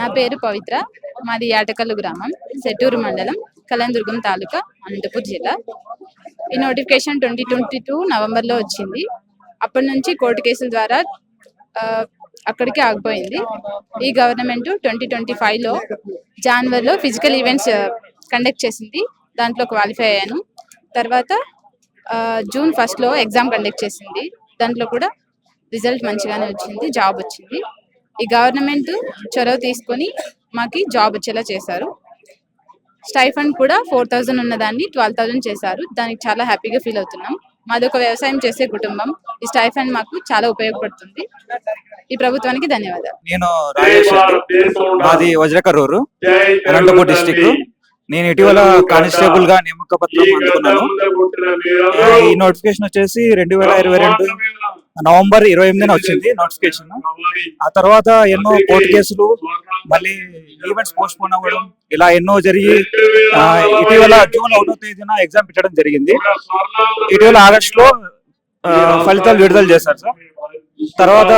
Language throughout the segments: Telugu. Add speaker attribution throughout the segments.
Speaker 1: నా పేరు పవిత్ర. మాది యాటకల్లు గ్రామం, సెట్టూరు మండలం, కళ్యాణదుర్గం తాలూకా, అనంతపూర్ జిల్లా. ఈ నోటిఫికేషన్ 2022 నవంబర్లో వచ్చింది. అప్పటి నుంచి కోర్టు కేసుల ద్వారా అక్కడికి ఆగిపోయింది. ఈ గవర్నమెంట్ 2025లో జనవరిలో ఫిజికల్ ఈవెంట్స్ కండక్ట్ చేసింది. దాంట్లో క్వాలిఫై అయ్యాను. తర్వాత జూన్ 1లో ఎగ్జామ్ కండక్ట్ చేసింది. దాంట్లో కూడా రిజల్ట్ మంచిగానే వచ్చింది, జాబ్ వచ్చింది. ఈ గవర్నమెంట్ చొరవ తీసుకొని మాకు జాబ్ వచ్చేలా చేశారు. స్టైఫండ్ కూడా 4000 ఉన్నదాన్ని 12,000 చేశారు. దానికి చాలా హ్యాపీగా ఫీల్ అవుతున్నాం. మాది ఒక వ్యవసాయం చేసే కుటుంబం. ఈ స్టైఫండ్ మాకు చాలా ఉపయోగపడుతుంది. ఈ ప్రభుత్వానికి ధన్యవాదాలు.
Speaker 2: నేను రాజేష్, మాది వజ్రకరూరు, అనంతపూర్ డిస్టిక్. నేను ఇటీవల కానిస్టేబుల్ గా నియామక పత్రం అందుకున్నాను. ఈ నోటిఫికేషన్ వచ్చేసి 2022 నవంబర్ 28న వచ్చింది నోటిఫికేషన్. ఆ తర్వాత ఎన్నో కోర్టు కేసులు, మళ్ళీ ఈవెంట్స్ పోస్ట్ పోన్ అవ్వడం, ఇలా ఎన్నో జరిగి ఇటీవల జూన్ 1వ తేదీన ఎగ్జామ్ పెట్టడం జరిగింది. ఇటీవల ఆగస్టులో ఫలితాలు విడుదల చేశారు సార్. తర్వాత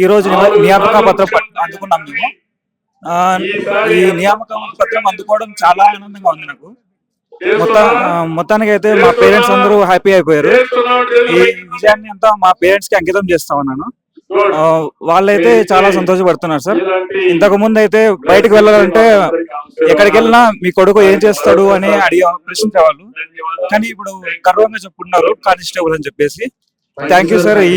Speaker 2: ఈ రోజు నియామక పత్రం అందుకున్నాం మేము. ఈ నియామక పత్రం అందుకోవడం చాలా ఆనందంగా ఉంది నాకు. మొత్తానికి అయితే మా పేరెంట్స్ అందరూ హ్యాపీ అయిపోయారు. ఈ విజయాన్ని అంతా మా పేరెంట్స్ కి అంకితం చేస్తా ఉన్నాను. వాళ్ళైతే చాలా సంతోషపడుతున్నారు సార్. ఇంతకు ముందు అయితే బయటకు వెళ్ళాలంటే ఎక్కడికి వెళ్ళినా మీ కొడుకు ఏం చేస్తాడు అని అడిగే ప్రశ్నించేవాళ్ళు. కానీ ఇప్పుడు గర్వంగా చెప్పుకున్నారు కానిస్టేబుల్ అని చెప్పేసి. థ్యాంక్ యూ సార్, ఈ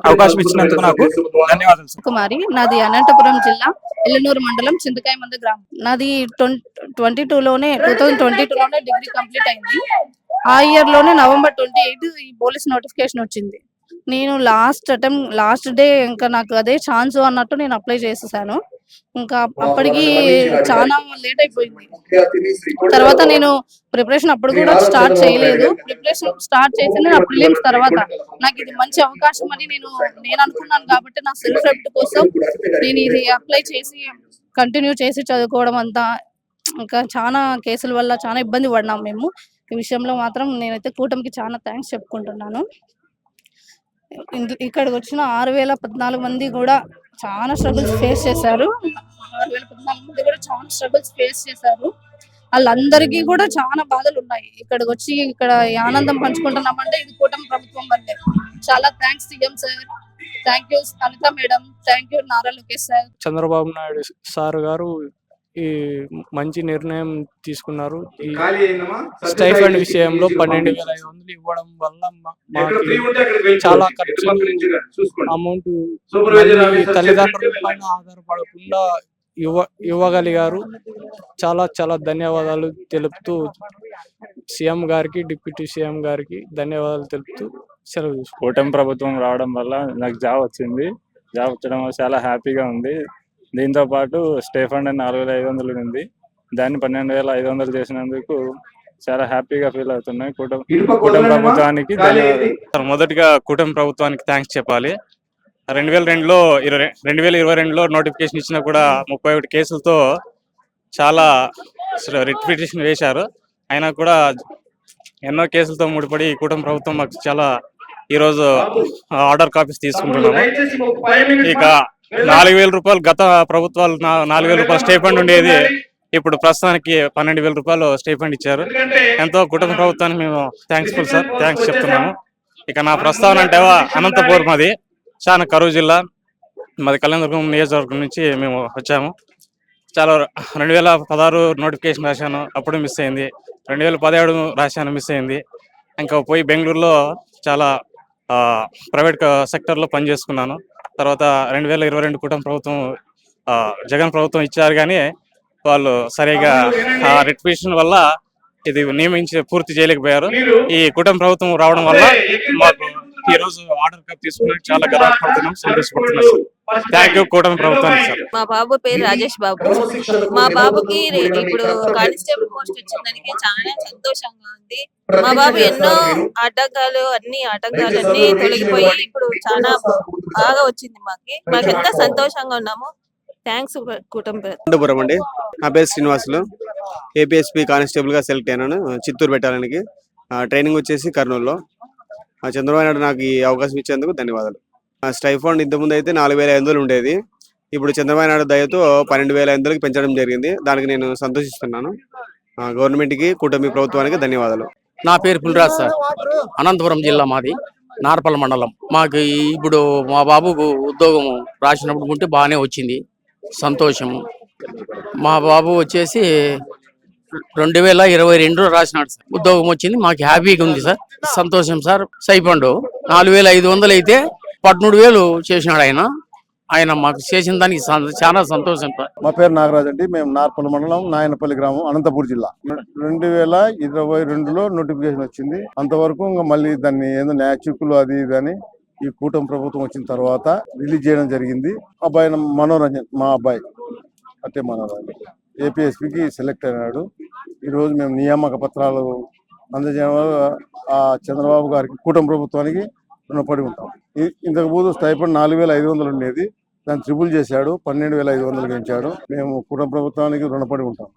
Speaker 2: అవకాశం ఇచ్చినందుకు నాకు ధన్యవాదాలు సార్.
Speaker 3: కుమారి, నాది అనంతపురం జిల్లా, ఎల్లనూరు మండలం, చింతకాయమంద గ్రామం. నాది 2022లోనే డిగ్రీ కంప్లీట్ అయింది. ఆ ఇయర్ లోనే నవంబర్ 28 ఈ పోలీస్ నోటిఫికేషన్ వచ్చింది. నేను లాస్ట్ డే ఇంకా నాకు అదే ఛాన్స్ అన్నట్టు నేను అప్లై చేసేసాను. ఇంకా అప్పటికి చాలా లేట్ అయిపోయింది. తర్వాత నేను ప్రిపరేషన్ అప్పుడు కూడా స్టార్ట్ చేయలేదు. ప్రిపరేషన్ స్టార్ట్ చేసి నా ప్రిలిమ్స్ తర్వాత నాకు ఇది మంచి అవకాశం అని నేను అనుకున్నాను. కాబట్టి నా సెల్ఫ్ రెప్ట్ కోసం నేను ఇది అప్లై చేసి కంటిన్యూ చేసి చదువుకోవడం అంతా. ఇంకా చాలా కేసుల వల్ల చాలా ఇబ్బంది పడినాం మేము. ఈ విషయంలో మాత్రం నేనైతే కూటమికి చాలా థ్యాంక్స్ చెప్పుకుంటున్నాను. ఇక్కడికి వచ్చిన 6014 మంది కూడా చాలా స్ట్రగుల్స్ ఫేస్ చేశారు. 6014 మంది కూడా చాలా స్ట్రగుల్స్ ఫేస్ చేశారు. వాళ్ళందరికీ కూడా చాలా బాధలు ఉన్నాయి. ఇక్కడికి వచ్చి ఇక్కడ ఆనందం పంచుకుంటున్నామంటే ఇది కూటమి ప్రభుత్వం వల్లే. చాలా thanks CM sir, thank you Anitha madam, thank you Nara Lokesh sir.
Speaker 4: Chandrababu Naidu sir గారు ఈ మంచి నిర్ణయం తీసుకున్నారు. ఈ స్టైఫండ్ విషయంలో 12,500 ఇవ్వడం వల్ల మాకు చాలా ఖర్చు అమౌంట్ తల్లిదండ్రుల పైన ఆధారపడకుండా ఇవ్వగలిగారు. చాలా చాలా ధన్యవాదాలు తెలుపుతూ సీఎం గారికి, డిప్యూటీ సీఎం గారికి ధన్యవాదాలు తెలుపుతూ సెలవు.
Speaker 5: కూటమి ప్రభుత్వం రావడం వల్ల నాకు జాబ్ వచ్చింది. జాబ్ వచ్చడం వల్ల చాలా హ్యాపీగా ఉంది. దీంతో పాటు స్టైఫండ్ 4,500 ఉంది. దాన్ని 12,500 చేసినందుకు చాలా హ్యాపీగా ఫీల్ అవుతున్నాయి. కూటమి ప్రభుత్వానికి
Speaker 6: మొదటిగా కూటమి ప్రభుత్వానికి థ్యాంక్స్ చెప్పాలి. 2022లో నోటిఫికేషన్ ఇచ్చినా కూడా 31 కేసులతో చాలా రిట్ పిటిషన్ వేశారు. అయినా కూడా ఎన్నో కేసులతో ముడిపడి కూటమి ప్రభుత్వం మాకు చాలా ఈరోజు ఆర్డర్ కాపీస్ తీసుకుంటున్నాము. ఇక 4,000 రూపాయలు, గత ప్రభుత్వాలు 4,000 రూపాయలు స్టైఫండ్ ఉండేది, ఇప్పుడు ప్రస్తుతానికి 12,000 రూపాయలు స్టైఫండ్ ఇచ్చారు. ఎంతో కుటుంబ ప్రభుత్వానికి మేము థ్యాంక్స్ఫుల్ సార్, థ్యాంక్స్ చెప్తున్నాము. ఇక నా ప్రస్తావన అంటే అనంతపూర్, మాది చాలా కరూరు జిల్లా, మాది కళ్యాణదుర్గం నియోజకవర్గం నుంచి మేము వచ్చాము. చాలా 2016 నోటిఫికేషన్ రాశాను, అప్పుడు మిస్ అయింది. 2017 రాశాను, మిస్ అయింది. ఇంకా పోయి బెంగళూరులో చాలా ప్రైవేట్ సెక్టర్లో పనిచేసుకున్నాను. తర్వాత 2022 కుటుంబ ప్రభుత్వం, జగన్ ప్రభుత్వం ఇచ్చారు, కానీ వాళ్ళు సరిగా రిట్ పిటిషన్ వల్ల ఇది నియమించి పూర్తి చేయలేకపోయారు. ఈ కుటుంబ ప్రభుత్వం రావడం వల్ల మాకు ఈ రోజు ఆర్డర్ కాపీ తీసుకుని చాలా గర్వపడుతున్నాం, సంతోషపడుతున్నాం. థ్యాంక్ యూ కూటమి ప్రభుత్వానికి సార్.
Speaker 7: మా బాబు పేరు రాజేష్ బాబు. మా బాబుకి ఇప్పుడు కానిస్టేబుల్ పోస్ట్ వచ్చిందానికి చాలా సంతోషంగా ఉంది. మా బాబు ఎన్నో ఆటంకాలు అన్ని తొలగిపోయి ఇప్పుడు చాలా బాగా వచ్చింది. మాకు ఎంత సంతోషంగా ఉన్నాము. థ్యాంక్స్ కూటమి.
Speaker 8: అండి, నా పేరు శ్రీనివాసులు. ఏపీఎస్పీ కానిస్టేబుల్ గా సెలెక్ట్ అయినాను చిత్తూరు పెట్టడానికి. ట్రైనింగ్ వచ్చేసి కర్నూలులో. చంద్రబాబు నాయుడు నాకు ఈ అవకాశం ఇచ్చేందుకు ధన్యవాదాలు. స్టైఫండ్ ఇంతకుముందు అయితే 4,500 ఉండేది, ఇప్పుడు చంద్రబాబు నాయుడు దయతో 12,500కి పెంచడం జరిగింది. దానికి నేను సంతోషిస్తున్నాను. గవర్నమెంట్కి, కూటమి ప్రభుత్వానికి ధన్యవాదాలు.
Speaker 9: నా పేరు పుల్రాజ్ సార్. అనంతపురం జిల్లా మాది, నార్పల్ మండలం. మాకు ఇప్పుడు మా బాబుకు ఉద్యోగం రాసినప్పుడు ఉంటే బాగానే వచ్చింది, సంతోషము. మా బాబు వచ్చేసి 2022 రాసినాడు సార్. ఉద్యోగం వచ్చింది, మాకు హ్యాపీగా ఉంది సార్, సంతోషం సార్. సైపండు 4,500 అయితే 13,000 చేసినాడు ఆయన మాకు చేసిన దానికి చాలా సంతోషం సార్.
Speaker 10: మా పేరు నాగరాజ్ అండి. మేము నార్పల్ మండలం, నాయనపల్లి గ్రామం, అనంతపూర్ జిల్లా. 2022లో నోటిఫికేషన్ వచ్చింది. అంతవరకు ఇంకా మళ్ళీ దాన్ని ఏదో న్యాచుకులు అది ఇది అని ఈ కూటమి ప్రభుత్వం వచ్చిన తర్వాత రిలీజ్ చేయడం జరిగింది. అబ్బాయి మనోరంజన్, మా అబ్బాయి అంటే మనోరంజన్ ఏపీఎస్పీకి సెలెక్ట్ అయినాడు. ఈరోజు మేము నియామక పత్రాలు అందజేయడం వల్ల ఆ చంద్రబాబు గారికి, కూటమి ప్రభుత్వానికి రుణపడి ఉంటాం. ఇంతకు ముందు స్టైపెండ్ 4,500 ఉండేది, దాన్ని ట్రిపుల్ చేశాడు, 12,500 పెంచాడు. మేము కూటమి ప్రభుత్వానికి రుణపడి ఉంటాం.